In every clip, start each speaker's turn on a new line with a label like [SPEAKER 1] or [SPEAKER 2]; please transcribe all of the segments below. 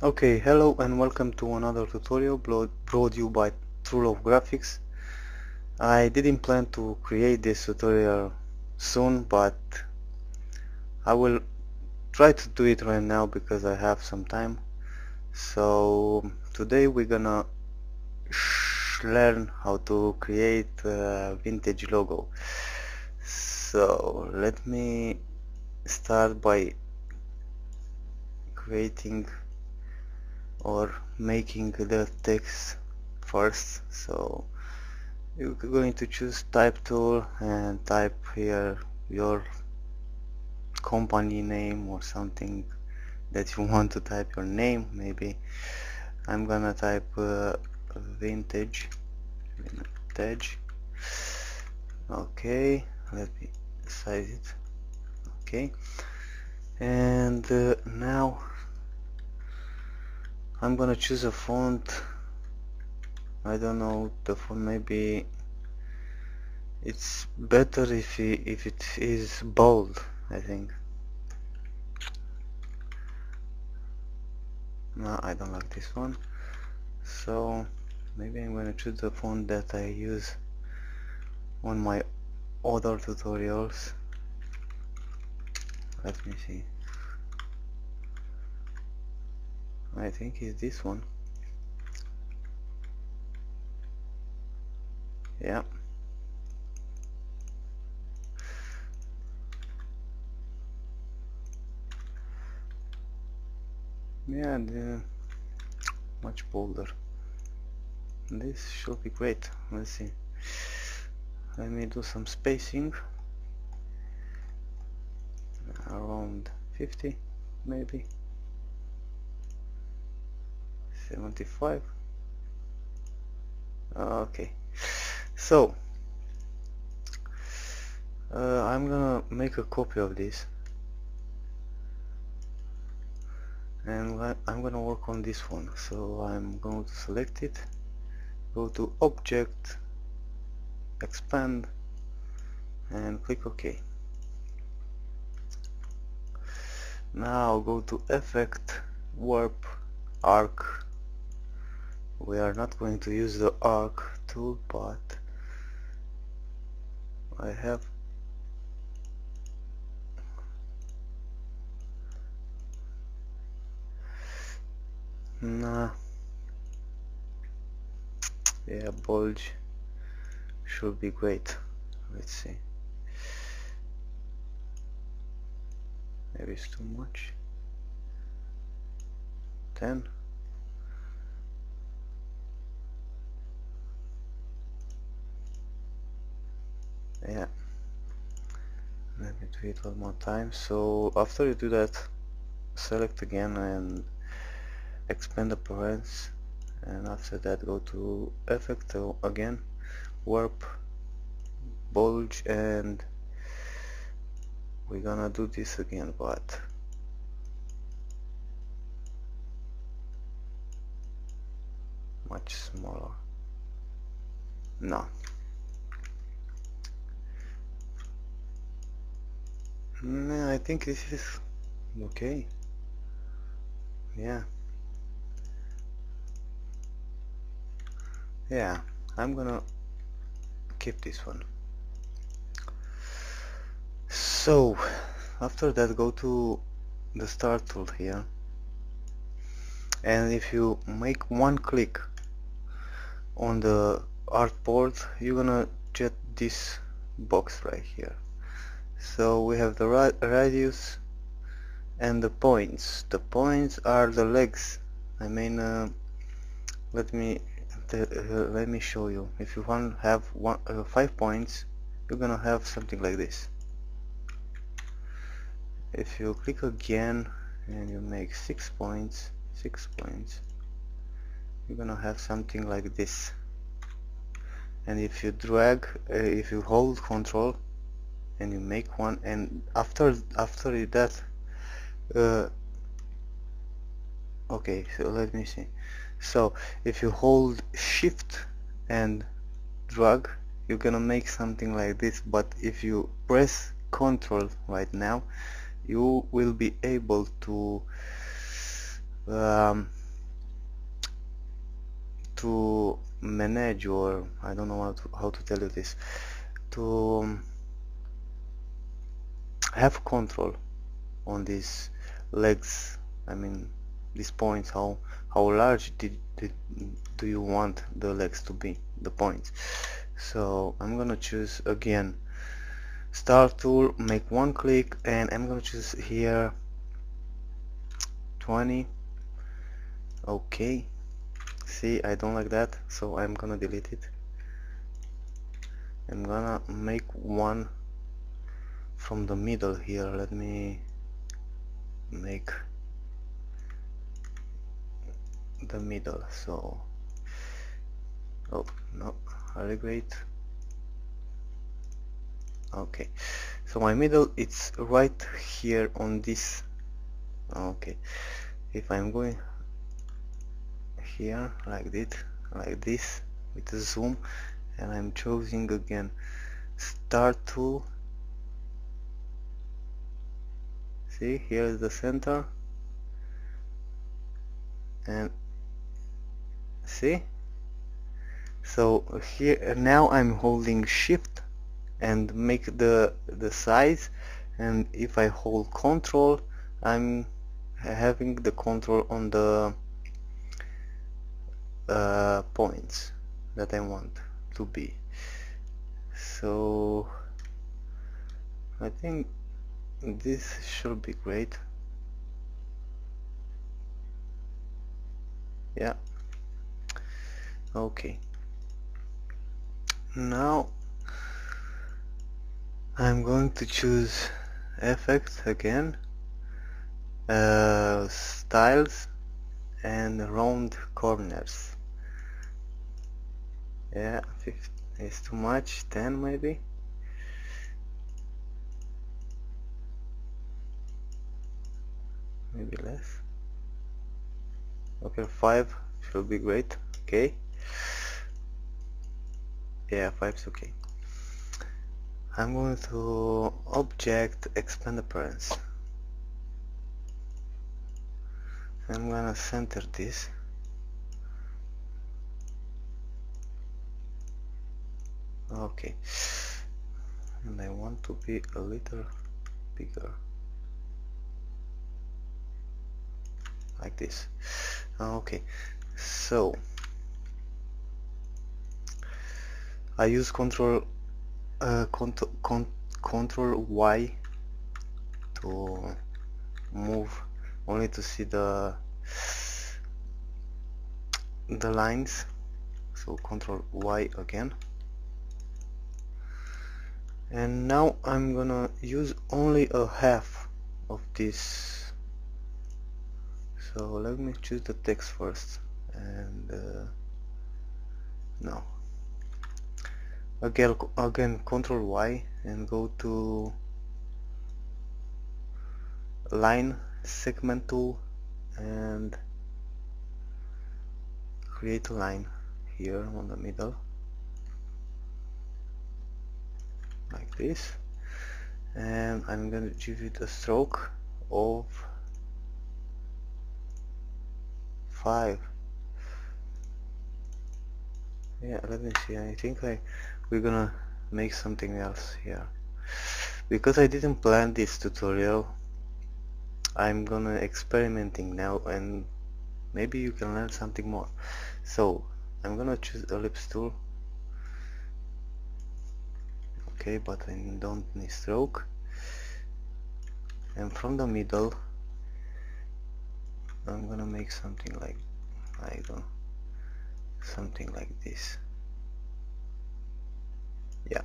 [SPEAKER 1] Okay, hello and welcome to another tutorial brought you by TrueLove Graphics. I didn't plan to create this tutorial soon, but I will try to do it right now because I have some time. So today we're gonna learn how to create a vintage logo. So let me start by creating or making the text first. So you're going to choose type tool and type here your company name or something that you want to type your name. Maybe I'm gonna type vintage. Okay, let me size it. Okay, and now I'm gonna choose a font. I don't know the font. Maybe it's better if it is bold, I think. No, I don't like this one. So maybe I'm gonna choose the font that I use on my other tutorials. Let me see. I think it's this one. Yeah. Yeah, much bolder. This should be great. Let's see. Let me do some spacing. Around 50, maybe. 75. Okay. So I'm gonna make a copy of this, and I'm gonna work on this one. So I'm going to select it, go to Object, Expand, and click OK. Now go to Effect, Warp, Arc. We are not going to use the Arc tool, but I have yeah, bulge should be great. Let's see. Maybe it's too much. 10. Yeah. Let me do it one more time. So after you do that, select again and expand appearance, and after that go to Effect again, Warp, Bulge, and we're gonna do this again, but much smaller. No. I think this is okay. Yeah. Yeah, I'm gonna keep this one. So after that, go to the start tool here, and if you make one click on the artboard, you're gonna get this box right here. So we have the radius and the points. The points are the legs. I mean, let me show you. If you want to have 5 points, you're gonna have something like this. If you click again and you make 6 points, you're gonna have something like this. And if you drag, if you hold Control and you make one, and after that, okay, so let me see. So if you hold Shift and drag, you're gonna make something like this, but if you press Control right now, you will be able to um, to manage, or I don't know how to tell you this, to have control on these legs. I mean these points, how large do you want the legs to be, the points. So I'm gonna choose again Start tool, make one click, and I'm gonna choose here 20. Okay, see, I don't like that, so I'm gonna delete it. I'm gonna make one from the middle here. Let me make the middle. So, oh no, great. Okay, so my middle, it's right here on this. Okay, if I'm going here like this with a zoom, and I'm choosing again Start tool. See, here is the center, and see, so here now I'm holding shift and make the size, and if I hold control, I'm having the control on the points that I want to be. So I think this should be great. Yeah, okay. Now I'm going to choose effects again, styles, and round corners. Yeah, 50 is too much. 10 maybe. Maybe less. Okay, 5 should be great. Okay. Yeah, 5 is okay. I'm going to object expand appearance. I'm gonna center this. Okay, and I want to be a little bigger, like this. Okay, so I use control Y to move, only to see the lines. So control Y again, and now I'm gonna use only a half of this. So let me choose the text first, and no, again control Y and go to line segment tool and create a line here on the middle, like this, and I'm going to give it a stroke of 5. Yeah, let me see, I think we're gonna make something else here, because I didn't plan this tutorial. I'm gonna experimenting now, and maybe you can learn something more. So I'm gonna choose ellipse tool. Okay, but I don't need stroke, and from the middle I'm gonna make something like, something like this. Yeah,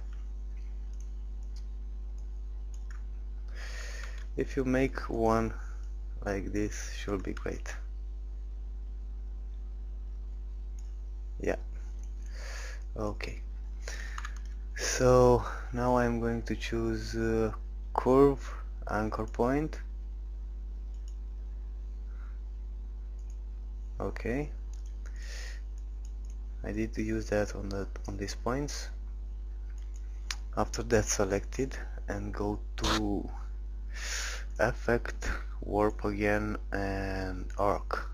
[SPEAKER 1] if you make one like this, should be great. Yeah, okay. So now I'm going to choose curve anchor point. Okay, I did use that on these points. After that, selected and go to effect, warp again, and arc.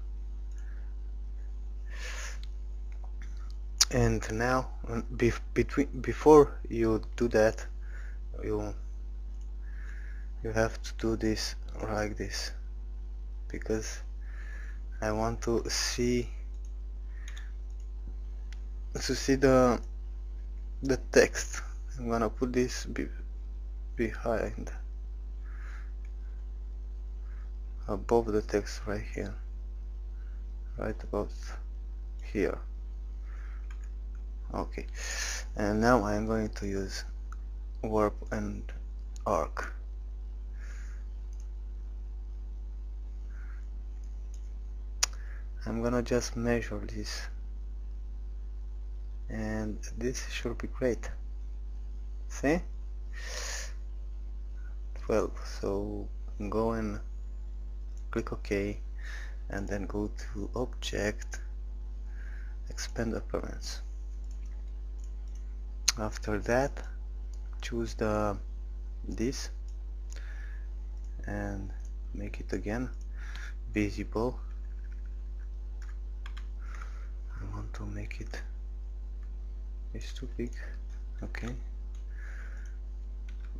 [SPEAKER 1] And now before you do that, you have to do this like this, because I want to see the text. I'm gonna put this behind, above the text, right here, right about here. Okay, and now I'm going to use warp and arc. I'm gonna just measure this, and this should be great. See? 12. So go and click OK, and then go to Object, Expand Appearance. After that, choose this and make it again visible. I want to make it's too big. Okay.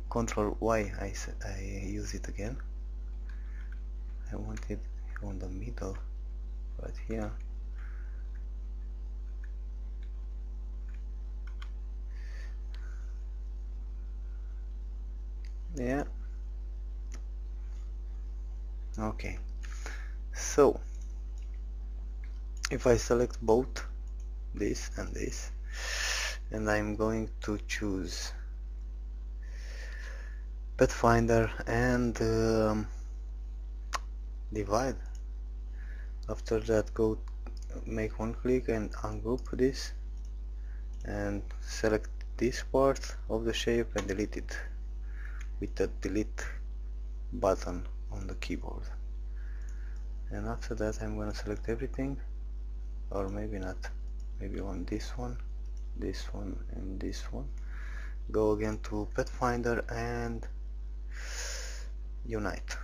[SPEAKER 1] Control Y, I use it again. I want it on the middle, right here. Yeah. Okay. So if I select both this and this, and I'm going to choose Pathfinder and divide. After that, go make one click and ungroup this, and select this part of the shape and delete it with the delete button on the keyboard. And after that, I'm gonna select everything, or maybe not, maybe on this one, and this one. Go again to Pathfinder and unite,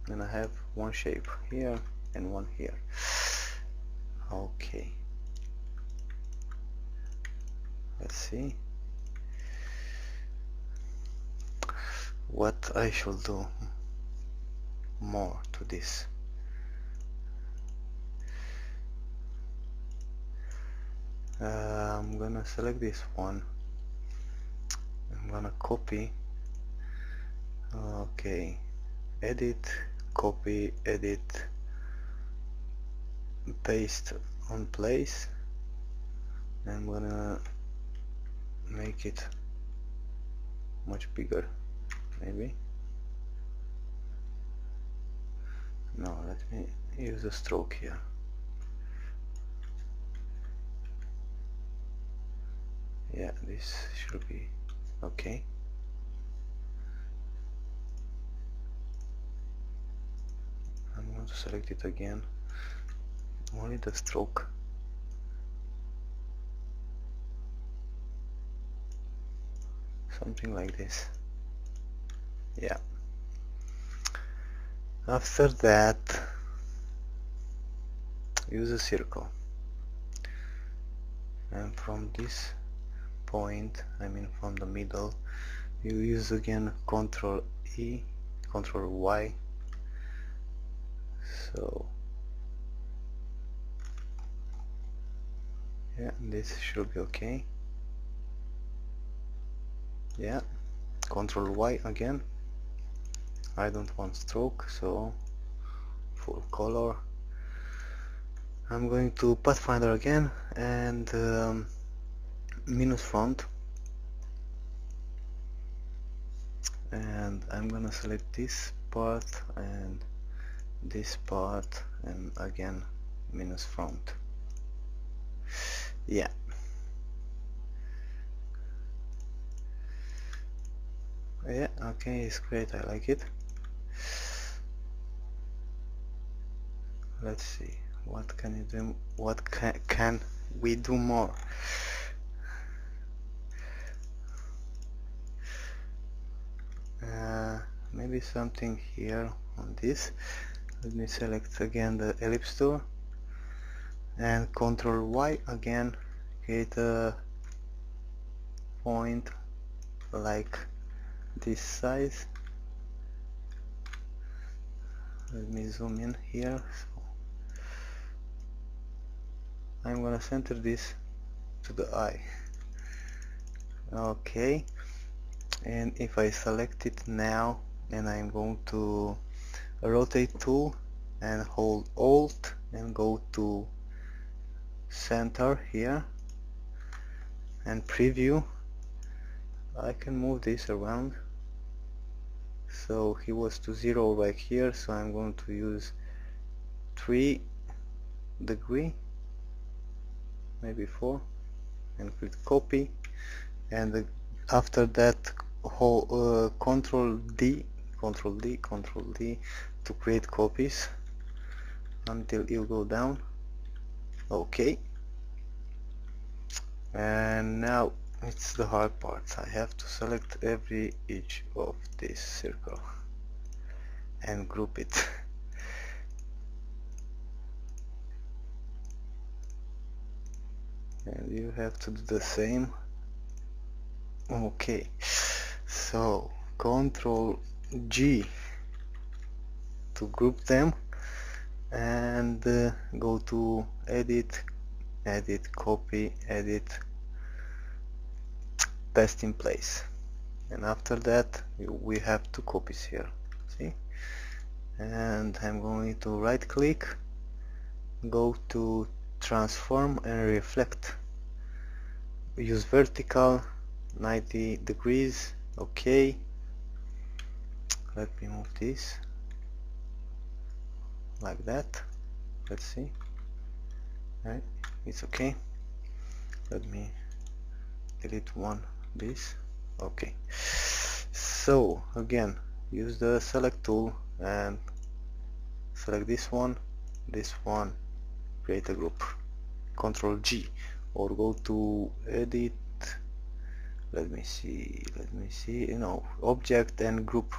[SPEAKER 1] and I have one shape here and one here. Okay, let's see what I should do more to this. I'm gonna select this one, I'm gonna copy. Okay, edit, copy, edit, paste on place. I'm gonna make it much bigger, maybe. No, let me use a stroke here. Yeah, this should be okay. I'm going to select it again, only the stroke. Something like this. Yeah. After that, use a circle, and from this point, I mean from the middle, you use again Control E, Control Y. So yeah, this should be okay. Yeah, Control Y again. I don't want stroke, so full color. I'm going to Pathfinder again and minus front, and I'm gonna select this part and this part, and again minus front. Yeah. Yeah, okay, it's great, I like it. Let's see, what can you do, what can we do more? Maybe something here on this. Let me select again the ellipse tool and Ctrl Y again, create a point like this size. Let me zoom in here. So I'm gonna center this to the eye. Okay, and if I select it now and I'm going to rotate tool and hold Alt and go to center here and preview, I can move this around. So he was to 0 right here, so I'm going to use 3 degree, maybe 4, and click copy, and after that whole Control D to create copies until you go down. Okay, and now it's the hard part. I have to select each of this circle and group it. And you have to do the same. Okay, so Control G to group them, and go to edit, copy, edit, paste in place, and after that we have 2 copies here, see? And I'm going to right click, go to transform and reflect, use vertical 90 degrees. Okay, let me move this like that. Let's see. Right, it's okay. Let me delete one this. Okay, so again use the select tool and select this one, create a group, Control G, or go to edit, let me see, object and group,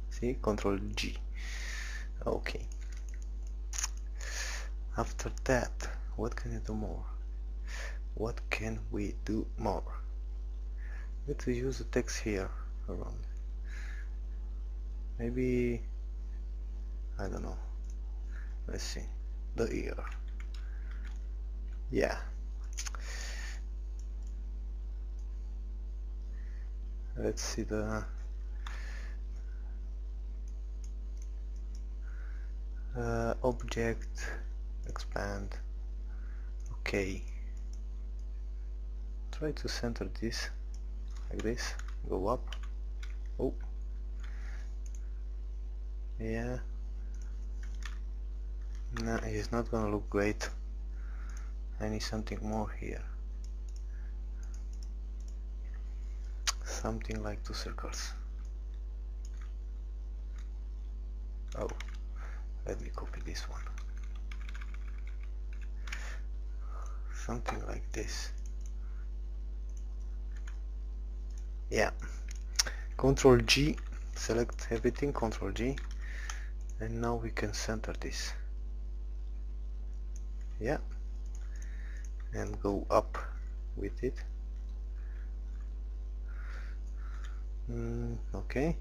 [SPEAKER 1] see, Control G. Okay, after that what can you do more? What can we do more? Let's use the text here around. Maybe, I don't know. Let's see, the ear. Yeah. Let's see the object, expand. Okay. Try to center this like this. Go up. Oh. Yeah. No, it's not gonna look great. I need something more here. Something like 2 circles. Oh, let me copy this one. Something like this. Yeah. Control G, select everything, Control G, and now we can center this. Yeah. And go up with it. Okay,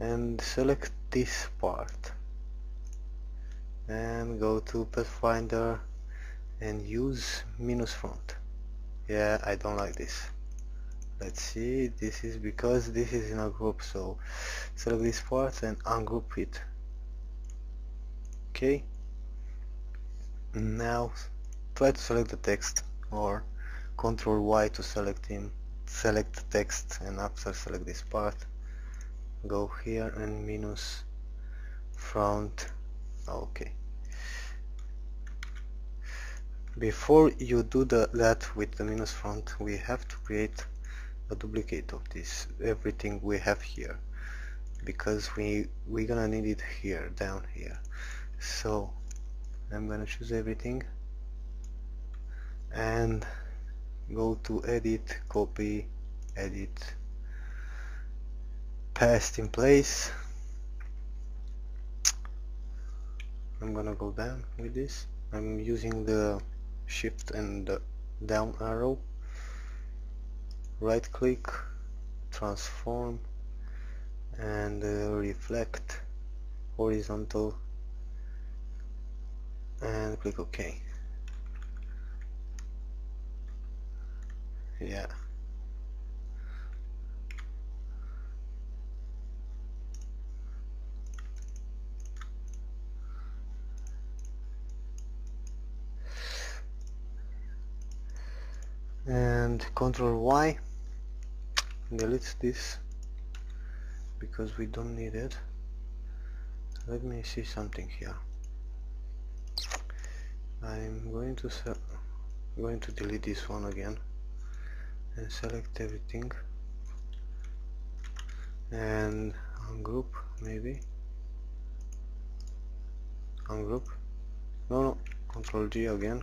[SPEAKER 1] and select this part and go to Pathfinder and use minus front. Yeah, I don't like this. Let's see, this is because this is in a group, so select this part and ungroup it. Okay, now try to select the text, or Control Y to select text, and after select this part, go here and minus front. Okay, before you do that with the minus front, we have to create a duplicate of this, everything we have here, because we're gonna need it here, down here. So I'm gonna choose everything and go to edit, copy, edit, paste in place. I'm gonna go down with this. I'm using the shift and the down arrow, right click, transform, and reflect horizontal, and click OK. Yeah. And Control Y, delete this because we don't need it. Let me see something here. I'm going to delete this one again and select everything and ungroup, maybe ungroup. No, Control G again.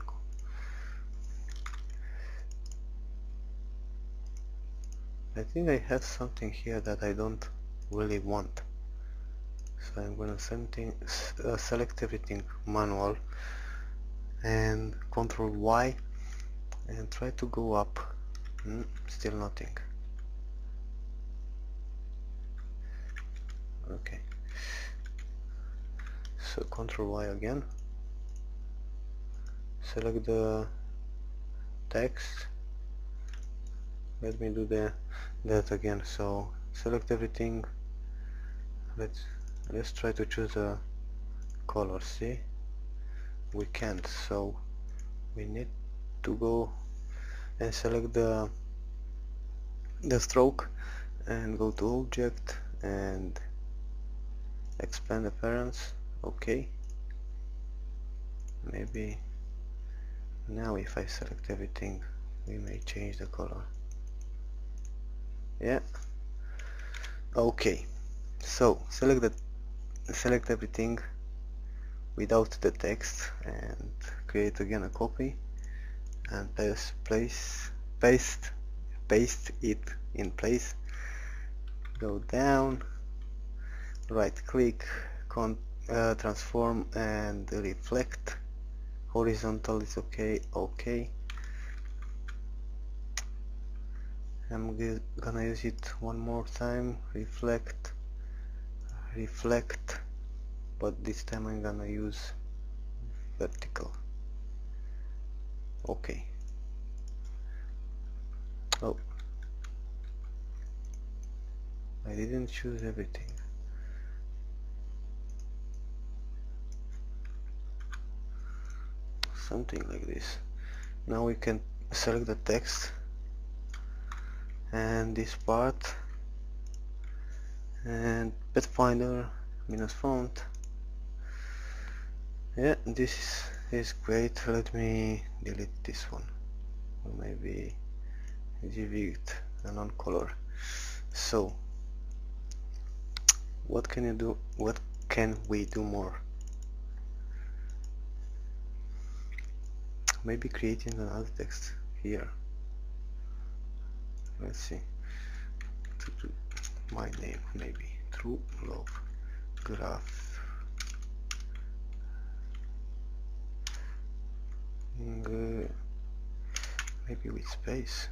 [SPEAKER 1] I think I have something here that I don't really want, so I'm gonna select everything manual and Control Y and try to go up. Still nothing. Okay, so Control Y again, select the text. Let me do that again. So select everything. Let's try to choose a color. See, we can't, so we need to go and select the stroke and go to object and expand appearance. Okay, maybe now if I select everything we may change the color. Yeah, okay, so select everything without the text and create again a copy and paste it in place. Go down, right click, transform and reflect horizontal is okay. I'm gonna use it one more time, reflect, but this time I'm gonna use vertical. Okay. Oh, I didn't choose everything. Something like this. Now we can select the text and this part and Pathfinder minus font. Yeah, this is great. Let me delete this one, or maybe give it a non-color. So what can you do? What can we do more? Maybe creating another text here. Let's see. My name, maybe TrueLove graph. Maybe with space.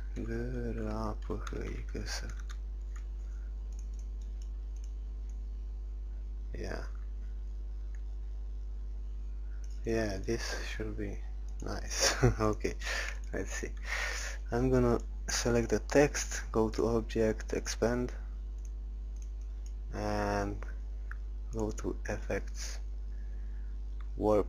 [SPEAKER 1] Yeah, this should be nice. Okay, let's see. I'm gonna select the text, go to object, expand, and go to effects, warp,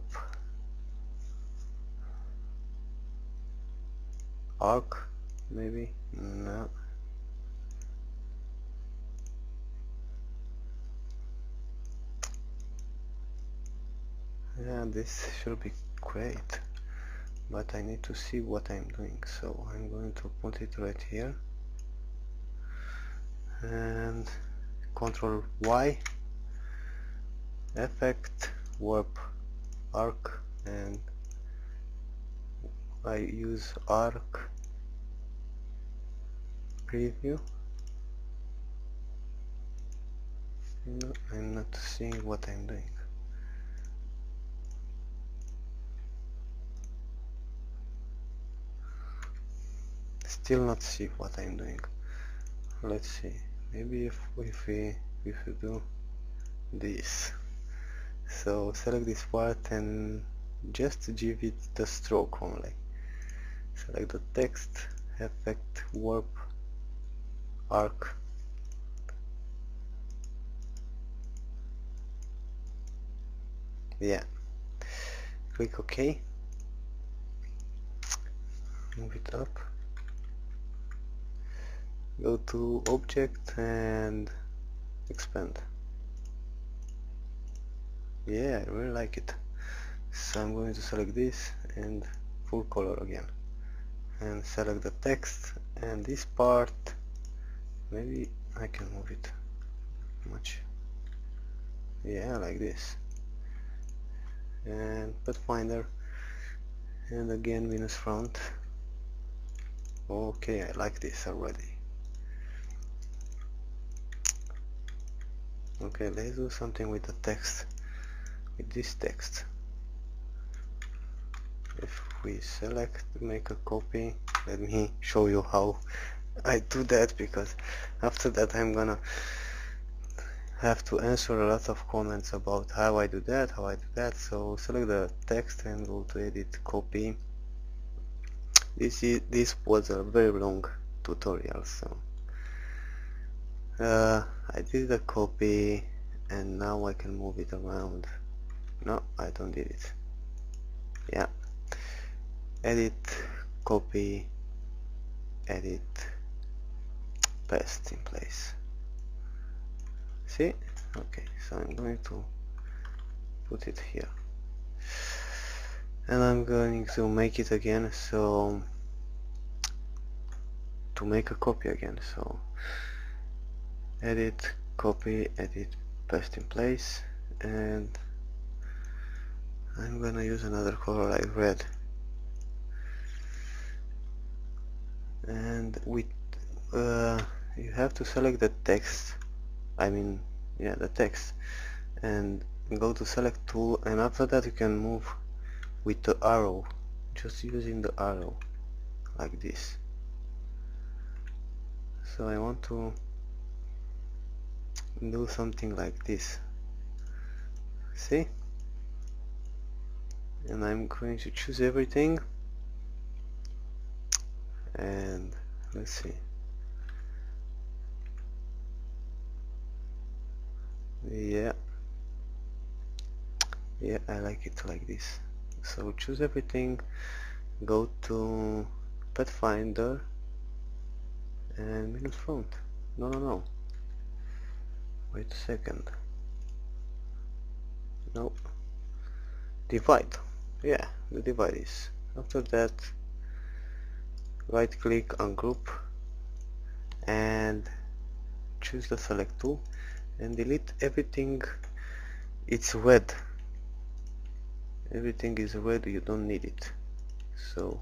[SPEAKER 1] arc, maybe. No, yeah, this should be great, but I need to see what I'm doing, so I'm going to put it right here and Control Y, effect, warp, arc, and I use arc preview. No, I'm not seeing what I'm doing. still not see what I'm doing. Let's see, maybe if we do this. So select this part and just give it the stroke only. Select the text, effect, warp, arc. Yeah. Click OK. Move it up. Go to Object and Expand. Yeah, I really like it. So I'm going to select this and full color again. And select the text and this part. Maybe I can move it much. Yeah, like this. And Pathfinder. And again minus front. Okay, I like this already. Okay, let's do something with the text. With this text. If we select, make a copy, let me show you how I do that, because after that I'm gonna have to answer a lot of comments about how I do that, So select the text and go to edit, copy. This was a very long tutorial, so I did the copy and now I can move it around. No, I don't did it. Yeah. Edit, copy, edit, paste in place. See? Okay, so I'm going to put it here. And I'm going to make it again, so to make a copy again. So edit, copy, edit, paste in place, and I'm gonna use another color like red. And with you have to select the text, the text, and go to select tool, and after that you can move with the arrow, just using the arrow like this. So I want to do something like this, see? And I'm going to choose everything, and let's see. Yeah, I like it like this. So choose everything, go to Pathfinder and minus front. No, wait a second. No, divide. Yeah, the divide is. After that, right click on group and choose the select tool and delete everything. It's red. Everything is red, you don't need it. So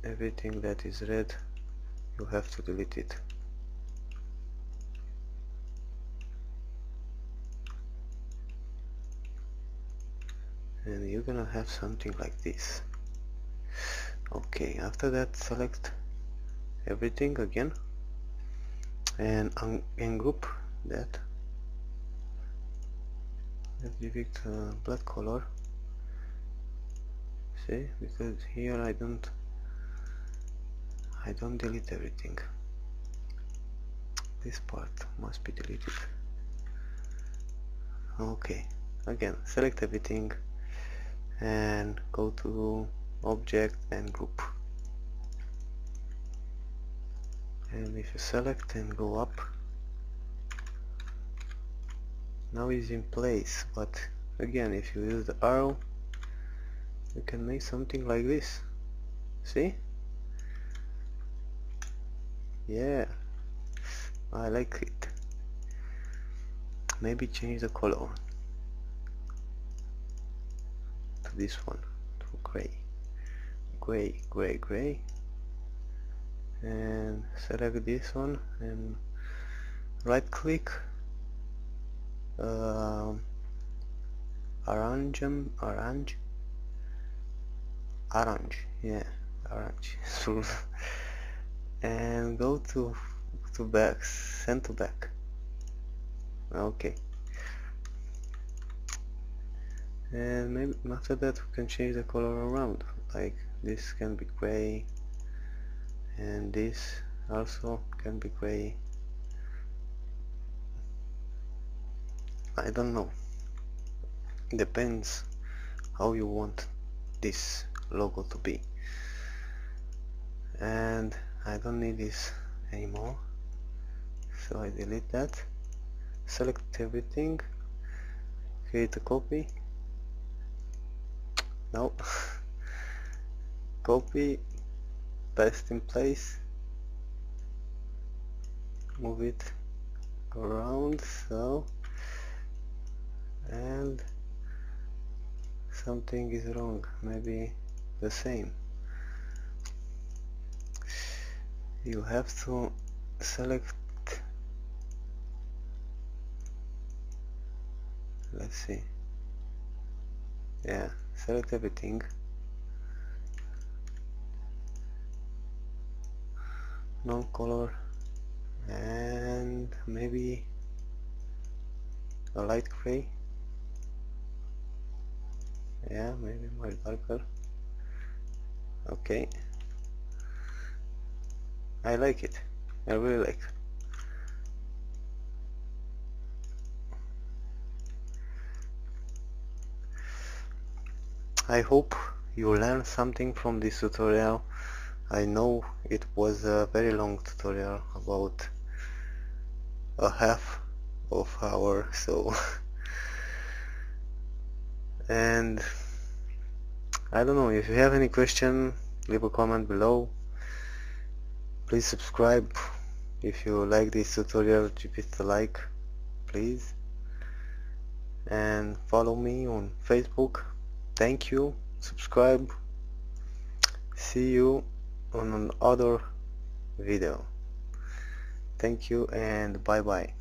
[SPEAKER 1] everything that is red, you have to delete it. And you're gonna have something like this. Okay, after that select everything again and ungroup that. Let's give it a black color. See, because here I don't delete everything. This part must be deleted. Okay, again select everything and go to object and group, and if you select and go up, now it's in place. But again, if you use the arrow, you can make something like this. See? Yeah, I like it. Maybe change the color to this one, to gray, and select this one and right click, orange, yeah, orange. And go to back, send to back. Okay, and maybe after that we can change the color around, like this can be gray and this also can be gray. I don't know, depends how you want this logo to be. And I don't need this anymore, so I delete that, select everything, create a copy. No. Copy, paste in place, move it around so, and something is wrong, maybe the same. You have to select, let's see, yeah, select everything, non-color, and maybe a light gray, yeah, maybe more darker. Okay, I like it, I really like it. I hope you learned something from this tutorial. I know it was a very long tutorial, about a half of hour, so and I don't know, if you have any question, leave a comment below. Please subscribe if you like this tutorial, give it a like please, and follow me on Facebook. Thank you, subscribe, see you on another video. Thank you and bye bye.